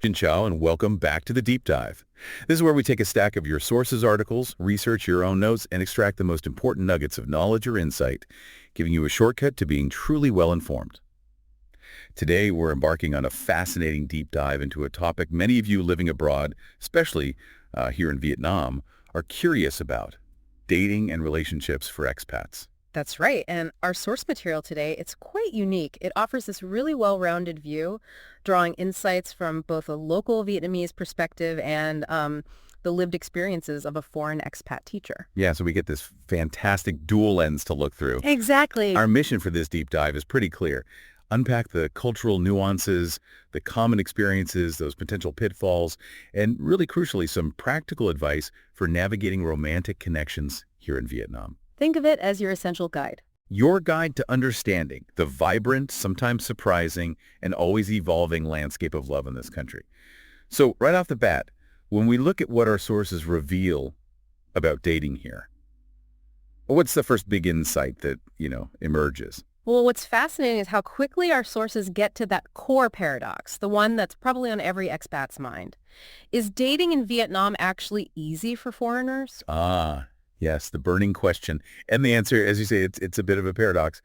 Xin Chao, and welcome back to the Deep Dive. This is where we take a stack of your sources articles, research your own notes, and extract the most important nuggets of knowledge or insight, giving you a shortcut to being truly well-informed. Today, we're embarking on a fascinating deep dive into a topic many of you living abroad, especially here in Vietnam, are curious about: dating and relationships for expats. That's right. And our source material today, it's quite unique. It offers this really well-rounded view, drawing insights from both a local Vietnamese perspective and the lived experiences of a foreign expat teacher. Yeah, so we get this fantastic dual lens to look through. Exactly. Our mission for this deep dive is pretty clear: unpack the cultural nuances, the common experiences, those potential pitfalls, and really crucially, some practical advice for navigating romantic connections here in Vietnam. Think of it as your essential guide. Your guide to understanding the vibrant, sometimes surprising, and always evolving landscape of love in this country. So right off the bat, when we look at what our sources reveal about dating here, what's the first big insight that, emerges? Well, what's fascinating is how quickly our sources get to that core paradox, the one that's probably on every expat's mind. Is dating in Vietnam actually easy for foreigners? Yes, the burning question. And the answer, as you say, it's a bit of a paradox.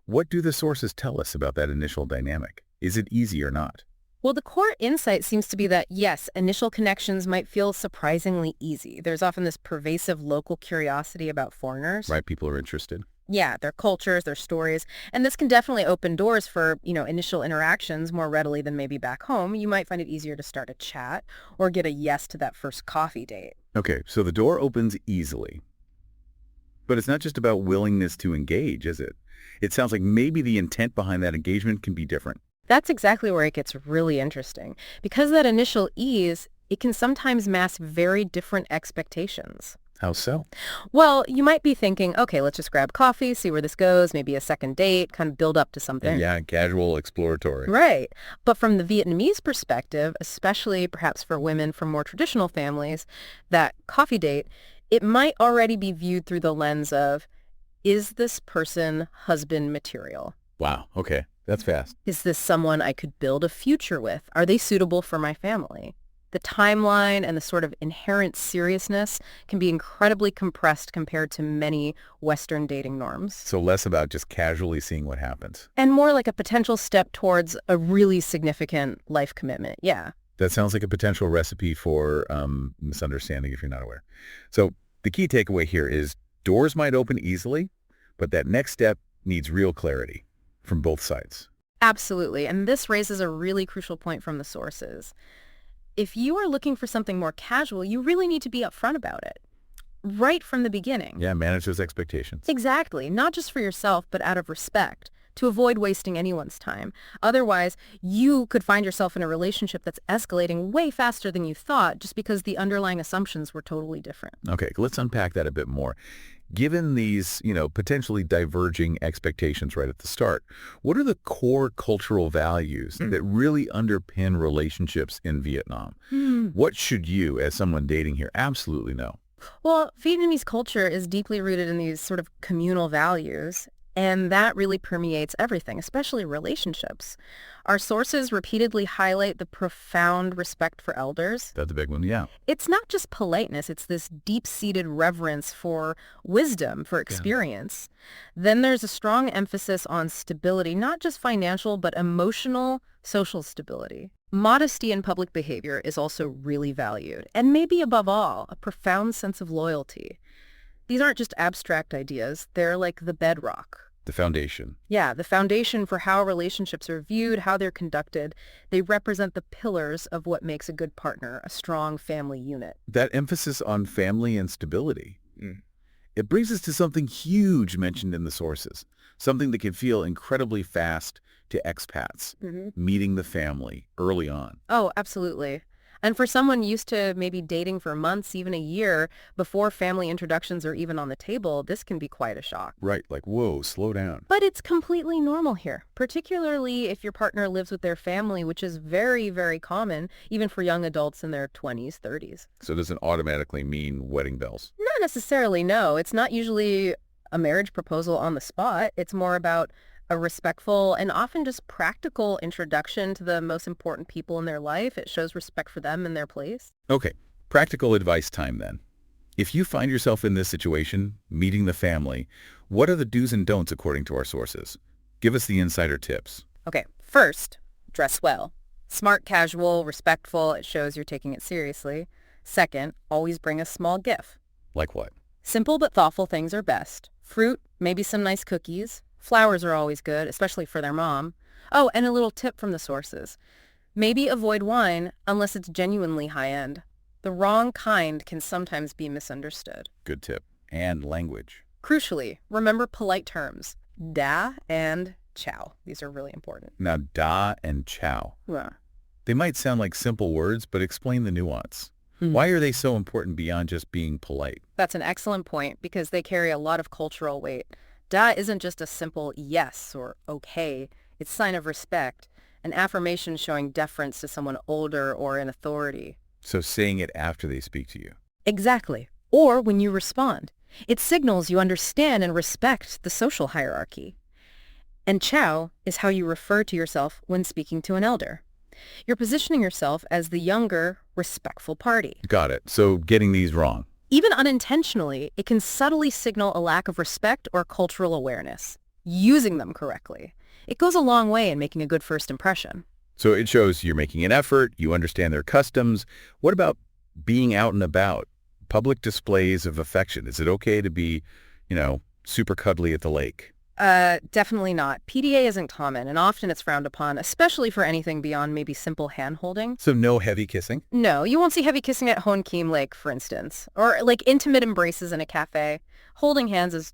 What do the sources tell us about that initial dynamic? Is it easy or not? Well, the core insight seems to be that, yes, initial connections might feel surprisingly easy. There's often this pervasive local curiosity about foreigners. Right, people are interested. Yeah, their cultures, their stories. And this can definitely open doors for, initial interactions more readily than maybe back home. You might find it easier to start a chat or get a yes to that first coffee date. Okay, so the door opens easily. But it's not just about willingness to engage, is it? It sounds like maybe the intent behind that engagement can be different. That's exactly where it gets really interesting. Because of that initial ease, it can sometimes mask very different expectations. How so? Well, you might be thinking, okay, let's just grab coffee, see where this goes, maybe a second date, kind of build up to something. Yeah, casual, exploratory. Right. But from the Vietnamese perspective, especially perhaps for women from more traditional families, that coffee date, it might already be viewed through the lens of, is this person husband material? Wow, okay, that's fast. Is this someone I could build a future with? Are they suitable for my family? The timeline and the sort of inherent seriousness can be incredibly compressed compared to many Western dating norms. So less about just casually seeing what happens. And more like a potential step towards a really significant life commitment, yeah. That sounds like a potential recipe for misunderstanding if you're not aware. So the key takeaway here is doors might open easily, but that next step needs real clarity from both sides. Absolutely. And this raises a really crucial point from the sources. If you are looking for something more casual, you really need to be upfront about it right from the beginning. Yeah, manage those expectations. Exactly. Not just for yourself, but out of respect, to avoid wasting anyone's time. Otherwise, you could find yourself in a relationship that's escalating way faster than you thought just because the underlying assumptions were totally different. Okay, let's unpack that a bit more. Given these, potentially diverging expectations right at the start, what are the core cultural values that really underpin relationships in Vietnam? What should you, as someone dating here, absolutely know? Well, Vietnamese culture is deeply rooted in these sort of communal values, and that really permeates everything, especially relationships. Our sources repeatedly highlight the profound respect for elders. That's a big one, yeah. It's not just politeness, it's this deep-seated reverence for wisdom, for experience. Then there's a strong emphasis on stability, not just financial, but emotional, social stability. Modesty in public behavior is also really valued, and maybe above all, a profound sense of loyalty. These aren't just abstract ideas, they're like the bedrock. The foundation. Yeah, the foundation for how relationships are viewed, how they're conducted. They represent the pillars of what makes a good partner, a strong family unit. That emphasis on family and stability. It brings us to something huge mentioned in the sources, something that can feel incredibly fast to expats, meeting the family early on. Oh, absolutely. And for someone used to maybe dating for months, even a year, before family introductions are even on the table, this can be quite a shock. Right, like, whoa, slow down. But it's completely normal here, particularly if your partner lives with their family, which is very, very common, even for young adults in their 20s, 30s. So it doesn't automatically mean wedding bells. Not necessarily, no. It's not usually a marriage proposal on the spot. It's more about a respectful and often just practical introduction to the most important people in their life. It shows respect for them and their place. Okay, practical advice time then. If you find yourself in this situation, meeting the family, what are the do's and don'ts according to our sources? Give us the insider tips. Okay, first, dress well. Smart, casual, respectful. It shows you're taking it seriously. Second, always bring a small gift. Like what? Simple but thoughtful things are best. Fruit, maybe some nice cookies. Flowers are always good, especially for their mom. Oh, and a little tip from the sources. Maybe avoid wine unless it's genuinely high-end. The wrong kind can sometimes be misunderstood. Good tip. And language. Crucially, remember polite terms. Da and ciao. These are really important. Now, da and ciao. Yeah. They might sound like simple words, but explain the nuance. Why are they so important beyond just being polite? That's an excellent point because they carry a lot of cultural weight. Da isn't just a simple yes or okay. It's a sign of respect, an affirmation showing deference to someone older or in authority. So saying it after they speak to you. Exactly. Or when you respond. It signals you understand and respect the social hierarchy. And ciao is how you refer to yourself when speaking to an elder. You're positioning yourself as the younger, respectful party. Got it. So getting these wrong. Even unintentionally, it can subtly signal a lack of respect or cultural awareness. Using them correctly, it goes a long way in making a good first impression. So it shows you're making an effort, you understand their customs. What about being out and about? Public displays of affection. Is it okay to be, super cuddly at the lake? Definitely not. PDA isn't common, and often it's frowned upon, especially for anything beyond maybe simple hand-holding. So no heavy kissing? No, you won't see heavy kissing at Hoon Keem Lake, for instance, or like intimate embraces in a cafe. Holding hands is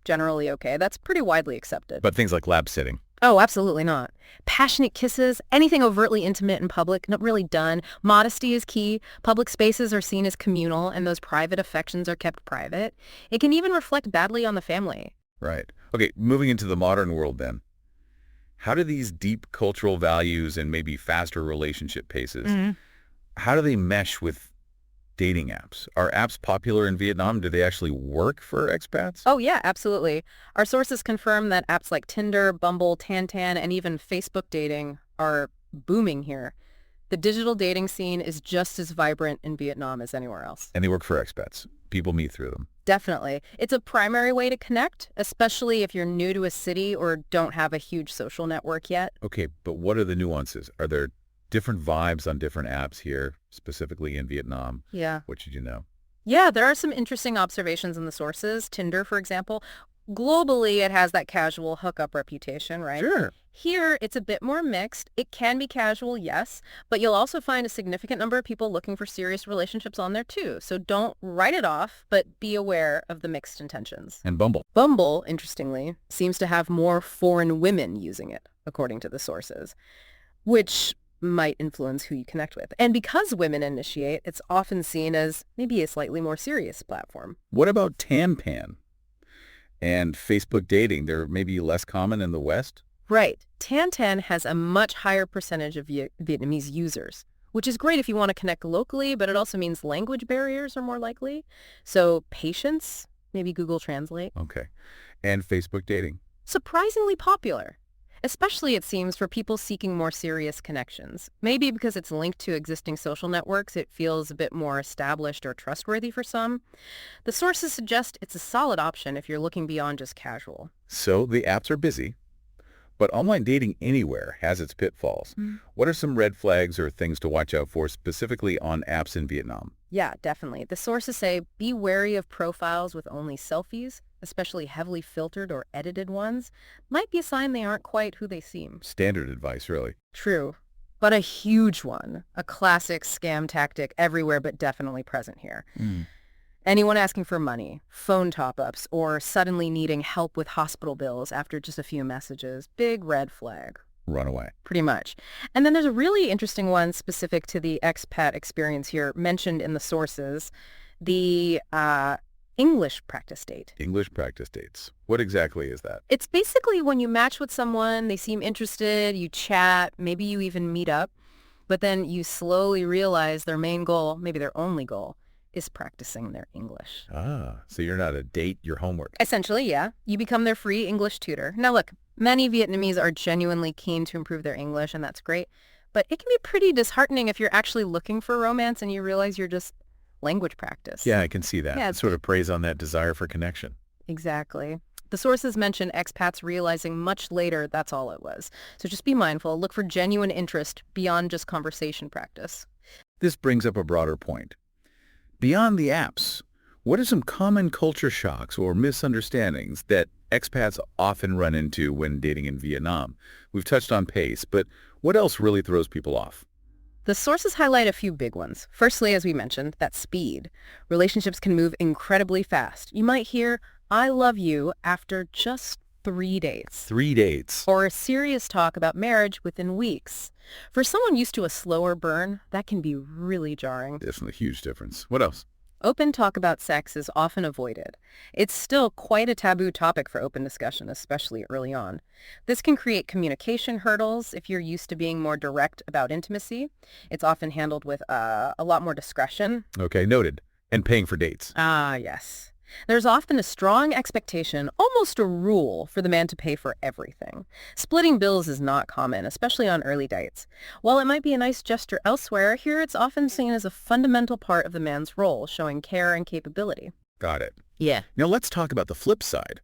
generally okay. That's pretty widely accepted. But things like lap sitting. Oh, absolutely not. Passionate kisses, anything overtly intimate in public, not really done. Modesty is key. Public spaces are seen as communal, and those private affections are kept private. It can even reflect badly on the family. Right. Okay, moving into the modern world then. How do these deep cultural values and maybe faster relationship paces, how do they mesh with dating apps? Are apps popular in Vietnam? Do they actually work for expats? Oh, yeah, absolutely. Our sources confirm that apps like Tinder, Bumble, Tantan, and even Facebook dating are booming here. The digital dating scene is just as vibrant in Vietnam as anywhere else. And they work for expats. People meet through them. Definitely. It's a primary way to connect, especially if you're new to a city or don't have a huge social network yet. Okay, but what are the nuances? Are there different vibes on different apps here, specifically in Vietnam? Yeah. What should you know? Yeah, there are some interesting observations in the sources. Tinder, for example. Globally, it has that casual hookup reputation, right? Sure. Here, it's a bit more mixed. It can be casual, yes, but you'll also find a significant number of people looking for serious relationships on there too. So don't write it off, but be aware of the mixed intentions. And Bumble. Bumble, interestingly, seems to have more foreign women using it, according to the sources, which might influence who you connect with. And because women initiate, it's often seen as maybe a slightly more serious platform. What about Tanpan and Facebook dating? They're maybe less common in the West? Right. Tantan has a much higher percentage of Vietnamese users, which is great if you want to connect locally, but it also means language barriers are more likely. So patience, maybe Google Translate. Okay. And Facebook dating? Surprisingly popular, especially it seems for people seeking more serious connections. Maybe because it's linked to existing social networks, it feels a bit more established or trustworthy for some. The sources suggest it's a solid option if you're looking beyond just casual. So the apps are busy. But online dating anywhere has its pitfalls. What are some red flags or things to watch out for specifically on apps in Vietnam? Yeah, definitely. The sources say be wary of profiles with only selfies, especially heavily filtered or edited ones. Might be a sign they aren't quite who they seem. Standard advice, really. True. But a huge one. A classic scam tactic everywhere but definitely present here. Anyone asking for money, phone top-ups, or suddenly needing help with hospital bills after just a few messages. Big red flag. Run away. Pretty much. And then there's a really interesting one specific to the expat experience here, mentioned in the sources, the English practice date. English practice dates. What exactly is that? It's basically when you match with someone, they seem interested, you chat, maybe you even meet up, but then you slowly realize their main goal, maybe their only goal, is practicing their English. Ah, so you're not a date, you're homework. Essentially, yeah. You become their free English tutor. Now look, Many Vietnamese are genuinely keen to improve their English, and that's great. But it can be pretty disheartening if you're actually looking for romance and you realize you're just language practice. Yeah, I can see that. Yeah, It sort of preys on that desire for connection. exactly. The sources mention expats realizing much later that's all it was. So just be mindful. Look for genuine interest beyond just conversation practice. This brings up a broader point. Beyond the apps, what are some common culture shocks or misunderstandings that expats often run into when dating in Vietnam? We've touched on pace, but what else really throws people off? The sources highlight a few big ones. Firstly, as we mentioned, that's speed. Relationships can move incredibly fast. You might hear, I love you after just 3 dates. 3 dates. Or a serious talk about marriage within weeks. For someone used to a slower burn, that can be really jarring. Definitely a huge difference. What else? Open talk about sex is often avoided. It's still quite a taboo topic for open discussion, especially early on. This can create communication hurdles if you're used to being more direct about intimacy. It's often handled with a lot more discretion. Okay, noted. And paying for dates. Ah, yes. There's often a strong expectation, almost a rule, for the man to pay for everything. Splitting bills is not common, especially on early dates. While it might be a nice gesture elsewhere, here it's often seen as a fundamental part of the man's role, showing care and capability. Got it. Yeah. Now let's talk about the flip side.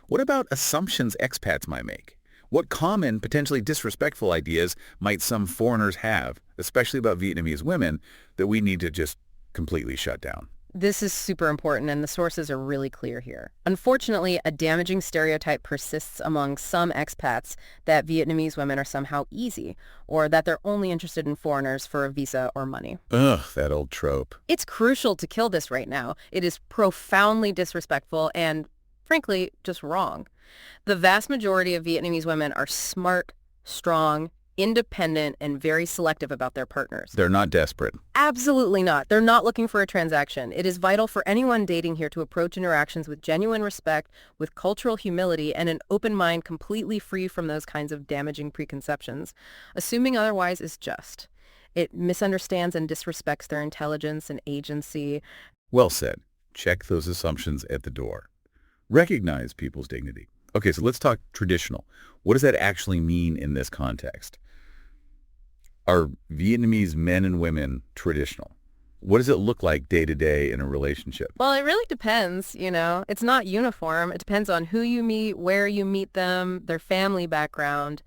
What about assumptions expats might make? What common, potentially disrespectful ideas might some foreigners have, especially about Vietnamese women, that we need to just completely shut down? This is super important, and the sources are really clear here. Unfortunately, a damaging stereotype persists among some expats that Vietnamese women are somehow easy, or that they're only interested in foreigners for a visa or money. Ugh, that old trope. It's crucial to kill this right now. It is profoundly disrespectful and, frankly, just wrong. The vast majority of Vietnamese women are smart, strong, independent, and very selective about their partners. They're not desperate. Absolutely not. They're not looking for a transaction. It is vital for anyone dating here to approach interactions with genuine respect, with cultural humility, and an open mind completely free from those kinds of damaging preconceptions. Assuming otherwise is just. It misunderstands and disrespects their intelligence and agency. Well said. Check those assumptions at the door. Recognize people's dignity. Okay, so let's talk traditional. What does that actually mean in this context? Are Vietnamese men and women traditional? What does it look like day to day in a relationship? Well, it really depends, you know. It's not uniform. It depends on who you meet, where you meet them, their family background.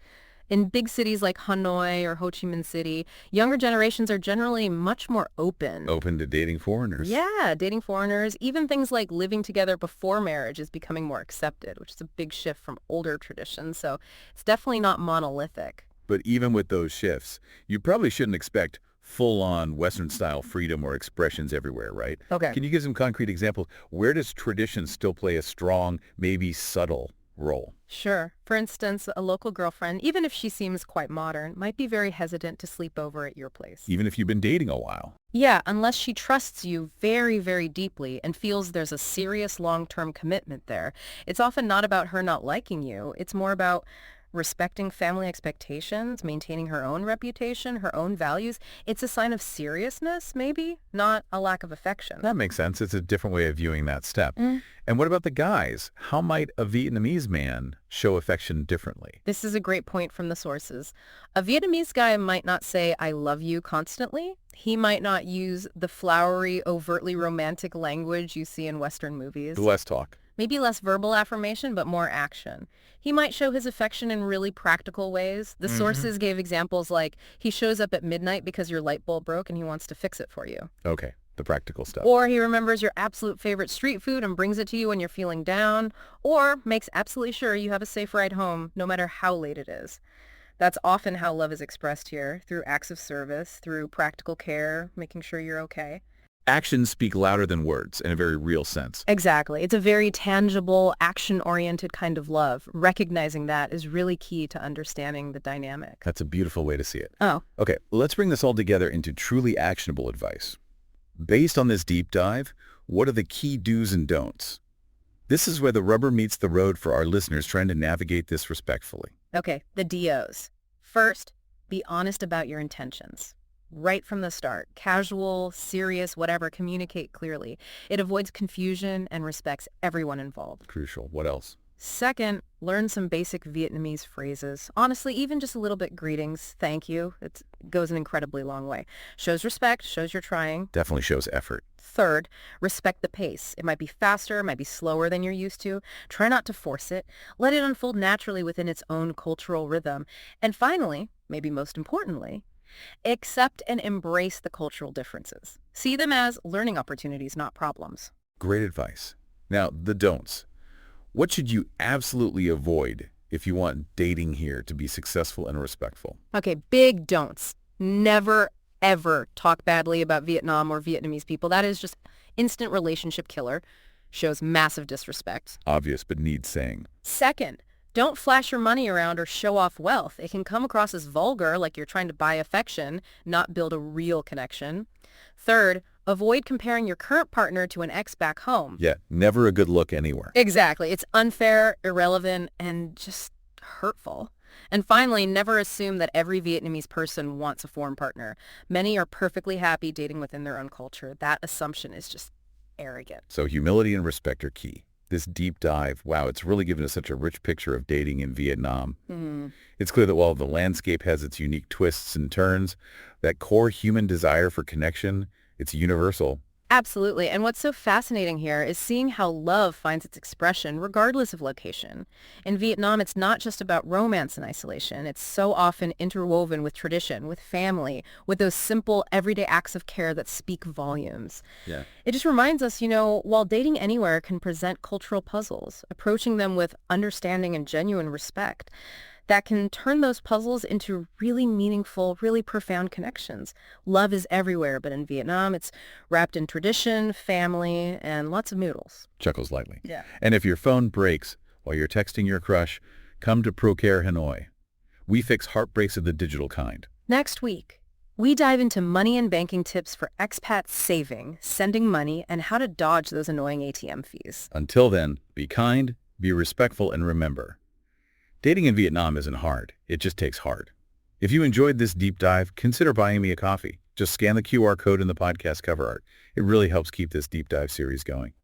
In big cities like Hanoi or Ho Chi Minh City, younger generations are generally much more open. Open to dating foreigners. Yeah, dating foreigners. Even things like living together before marriage is becoming more accepted, which is a big shift from older traditions. So it's definitely not monolithic. But even with those shifts, you probably shouldn't expect full-on Western-style freedom or expressions everywhere, right? Okay. Can you give some concrete examples? Where does tradition still play a strong, maybe subtle role? Sure. For instance, a local girlfriend, even if she seems quite modern, might be very hesitant to sleep over at your place. Even if you've been dating a while. Yeah, unless she trusts you very, very deeply and feels there's a serious long-term commitment there. It's often not about her not liking you. It's more about respecting family expectations, maintaining her own reputation, her own values. It's a sign of seriousness, maybe, not a lack of affection. That makes sense. It's a different way of viewing that step. Mm. And what about the guys? How might a Vietnamese man show affection differently? This is a great point from the sources. A Vietnamese guy might not say, I love you constantly. He might not use the flowery, overtly romantic language you see in Western movies. Less talk. Maybe less verbal affirmation, but more action. He might show his affection in really practical ways. The sources gave examples like, he shows up at midnight because your light bulb broke and he wants to fix it for you. Okay, the practical stuff. Or he remembers your absolute favorite street food and brings it to you when you're feeling down. Or makes absolutely sure you have a safe ride home, no matter how late it is. That's often how love is expressed here, through acts of service, through practical care, making sure you're okay. Actions speak louder than words in a very real sense. Exactly. It's a very tangible, action-oriented kind of love. Recognizing that is really key to understanding the dynamic. That's a beautiful way to see it. Oh, Okay, let's bring this all together into truly actionable advice. Based on this deep dive, what are the key do's and don'ts? This is where the rubber meets the road for our listeners trying to navigate this respectfully. okay. The DOs. First, be honest about your intentions. Right from the start. Casual, serious, whatever, communicate clearly. It avoids confusion and respects everyone involved. Crucial. What else? Second, learn some basic Vietnamese phrases. Honestly, even just a little bit greetings, thank you. It goes an incredibly long way. Shows respect, shows you're trying. Definitely shows effort. Third, respect the pace. It might be faster, it might be slower than you're used to. Try not to force it. Let it unfold naturally within its own cultural rhythm. And finally, maybe most importantly, accept and embrace the cultural differences. See them as learning opportunities, not problems. Great advice. Now, the don'ts. What should you absolutely avoid if you want dating here to be successful and respectful? Okay, big don'ts. Never, ever talk badly about Vietnam or Vietnamese people. That is just instant relationship killer. Shows massive disrespect. Obvious, but needs saying. Second, don't flash your money around or show off wealth. It can come across as vulgar, like you're trying to buy affection, not build a real connection. Third, avoid comparing your current partner to an ex back home. Yeah, never a good look anywhere. Exactly. It's unfair, irrelevant, and just hurtful. And finally, never assume that every Vietnamese person wants a foreign partner. Many are perfectly happy dating within their own culture. That assumption is just arrogant. So humility and respect are key. This deep dive, wow, it's really given us such a rich picture of dating in Vietnam. It's clear that while the landscape has its unique twists and turns, that core human desire for connection, it's universal. Absolutely. And what's so fascinating here is seeing how love finds its expression regardless of location. In Vietnam, it's not just about romance and isolation. It's so often interwoven with tradition, with family, with those simple everyday acts of care that speak volumes. Yeah. It just reminds us, while dating anywhere can present cultural puzzles, approaching them with understanding and genuine respect, that can turn those puzzles into really meaningful, really profound connections. Love is everywhere, but in Vietnam, it's wrapped in tradition, family, and lots of noodles. Chuckles lightly. Yeah. And if your phone breaks while you're texting your crush, come to ProCare Hanoi. We fix heartbreaks of the digital kind. Next week, we dive into money and banking tips for expats saving, sending money, and how to dodge those annoying ATM fees. Until then, be kind, be respectful, and remember, dating in Vietnam isn't hard. It just takes heart. If you enjoyed this deep dive, consider buying me a coffee. Just scan the QR code in the podcast cover art. It really helps keep this deep dive series going.